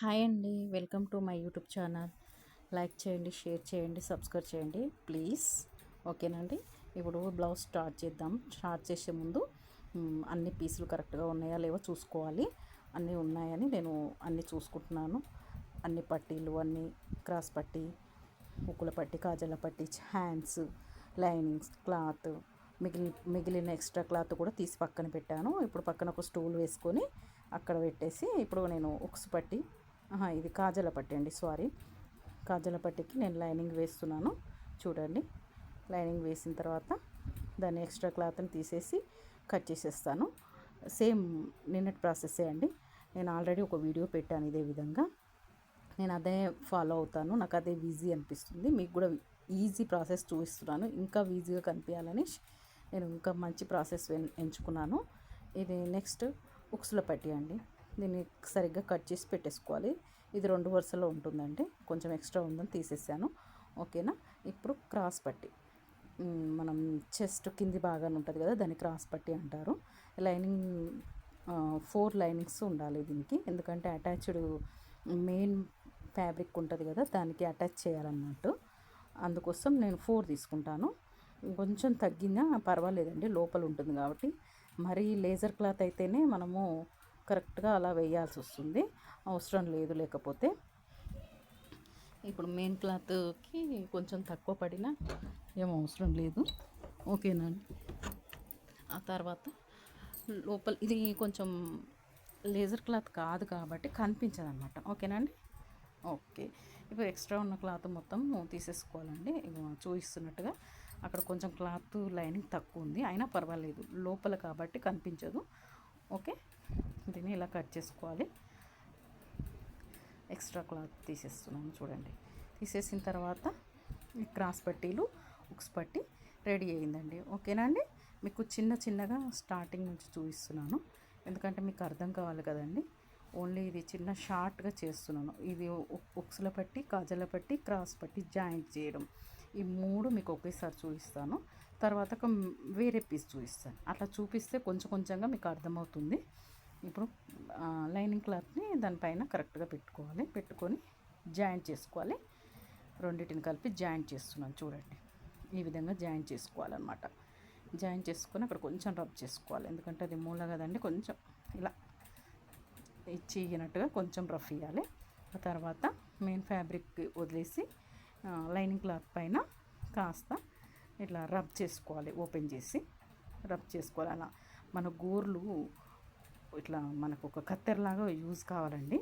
Hi అండి, welcome to my YouTube channel. Like చేయండి, share చేయండి, సబ్స్క్రైబ్ చేయండి ప్లీజ్. ఓకేనండి. ఇప్పుడు బ్లౌజ్ స్టార్ట్ చేద్దాం. స్టార్ట్ చేసే ముందు అన్ని పీసులు కరెక్ట్గా ఉన్నాయా లేవో చూసుకోవాలి. అన్నీ ఉన్నాయని నేను అన్నీ చూసుకుంటున్నాను. అన్ని పట్టీలు, అన్ని క్రాస్ పట్టీ, ముక్కుల పట్టీ, కాజల పట్టీ, హ్యాండ్స్, లైనింగ్స్, క్లాత్, మిగిలిన ఎక్స్ట్రా క్లాత్ కూడా తీసి పక్కన పెట్టాను. ఇప్పుడు పక్కన ఒక స్టూల్ వేసుకొని అక్కడ పెట్టేసి ఇప్పుడు నేను ఉక్స్ పట్టి, ఇది కాజల పట్టి అండి, సారీ, కాజల పట్టికి నేను లైనింగ్ వేస్తున్నాను. చూడండి, లైనింగ్ వేసిన తర్వాత దాన్ని ఎక్స్ట్రా క్లాత్ని తీసేసి కట్ చేసేస్తాను. సేమ్ నిన్నటి ప్రాసెస్సే అండి. నేను ఆల్రెడీ ఒక వీడియో పెట్టాను ఇదే విధంగా. నేను అదే ఫాలో అవుతాను. నాకు అదే ఈజీ అనిపిస్తుంది. మీకు కూడా ఈజీ ప్రాసెస్ చూపిస్తున్నాను. ఇంకా ఈజీగా కనిపించాలని నేను ఇంకా మంచి ప్రాసెస్ ఎంచుకున్నాను. ఇది నెక్స్ట్ ఉక్సుల పట్టి అండి. దీన్ని సరిగ్గా కట్ చేసి పెట్టేసుకోవాలి. ఇది 2 వరుసలో ఉంటుందండి, కొంచెం ఎక్స్ట్రా ఉందని తీసేసాను. ఓకేనా. ఇప్పుడు క్రాస్ పట్టి, మనం చెస్ట్ కింది భాగాన్ని ఉంటుంది కదా, దాన్ని క్రాస్ పట్టి అంటారు. లైనింగ్ 4 లైనింగ్స్ ఉండాలి దీనికి, ఎందుకంటే అటాచ్డ్ మెయిన్ ఫ్యాబ్రిక్ ఉంటుంది కదా, దానికి అటాచ్ చేయాలన్నట్టు. అందుకోసం నేను 4 తీసుకుంటాను. కొంచెం తగ్గినా పర్వాలేదండి, లోపల ఉంటుంది కాబట్టి. మరీ లేజర్ క్లాత్ అయితేనే మనము కరెక్ట్గా అలా వేయాల్సి వస్తుంది, అవసరం లేదు లేకపోతే. ఇప్పుడు మెయిన్ క్లాత్కి కొంచెం తక్కువ పడినా ఏం అవసరం లేదు. ఓకేనండి. ఆ తర్వాత లోపల ఇది కొంచెం లేజర్ క్లాత్ కాదు కాబట్టి కనిపించదు అనమాట. ఓకేనండి. ఓకే. ఇప్పుడు ఎక్స్ట్రా ఉన్న క్లాత్ మొత్తం తీసేసుకోవాలండి. చూపిస్తున్నట్టుగా అక్కడ కొంచెం క్లాత్ లైనింగ్ తక్కువ ఉంది, అయినా పర్వాలేదు, లోపల కాబట్టి కనిపించదు. ఓకే. దీన్ని ఇలా కట్ చేసుకోవాలి. ఎక్స్ట్రా క్లాత్ తీసేస్తున్నాను చూడండి. తీసేసిన తర్వాత ఈ క్రాస్ పట్టీలు, ఉక్స్ పట్టి రెడీ అయిందండి. ఓకేనా అండి. మీకు చిన్నగా స్టార్టింగ్ నుంచి చూపిస్తున్నాను, ఎందుకంటే మీకు అర్థం కావాలి కదండి. ఓన్లీ ఇది చిన్న షార్ట్గా చేస్తున్నాను. ఇది ఉక్సుల పట్టి, కాజల పట్టి, క్రాస్ పట్టి జాయింట్ చేయడం, ఈ 3 మీకు ఒకేసారి చూపిస్తాను. తర్వాత వేరే పీస్ చూపిస్తాను. అట్లా చూపిస్తే కొంచెంగా మీకు అర్థమవుతుంది. ఇప్పుడు లైనింగ్ క్లాత్ని దానిపైన కరెక్ట్గా పెట్టుకొని జాయింట్ చేసుకోవాలి. రెండింటిని కలిపి జాయింట్ చేస్తున్నాను చూడండి. ఈ విధంగా జాయింట్ చేసుకోవాలన్నమాట. జాయింట్ చేసుకొని అక్కడ కొంచెం రబ్ చేసుకోవాలి, ఎందుకంటే అది మూల కదండి, కొంచెం ఇలా ఇచ్చినట్టుగా కొంచెం రఫ్ ఇవ్వాలి. ఆ తర్వాత మెయిన్ ఫ్యాబ్రిక్ వదిలేసి లైనింగ్ క్లాత్ పైన కాస్త ఇట్లా రబ్ చేసుకోవాలి, ఓపెన్ చేసి రబ్ చేసుకోవాలి. అలా మన గోర్లు ఇట్లా మనకు ఒక కత్తెరలాగా యూజ్ కావాలండి.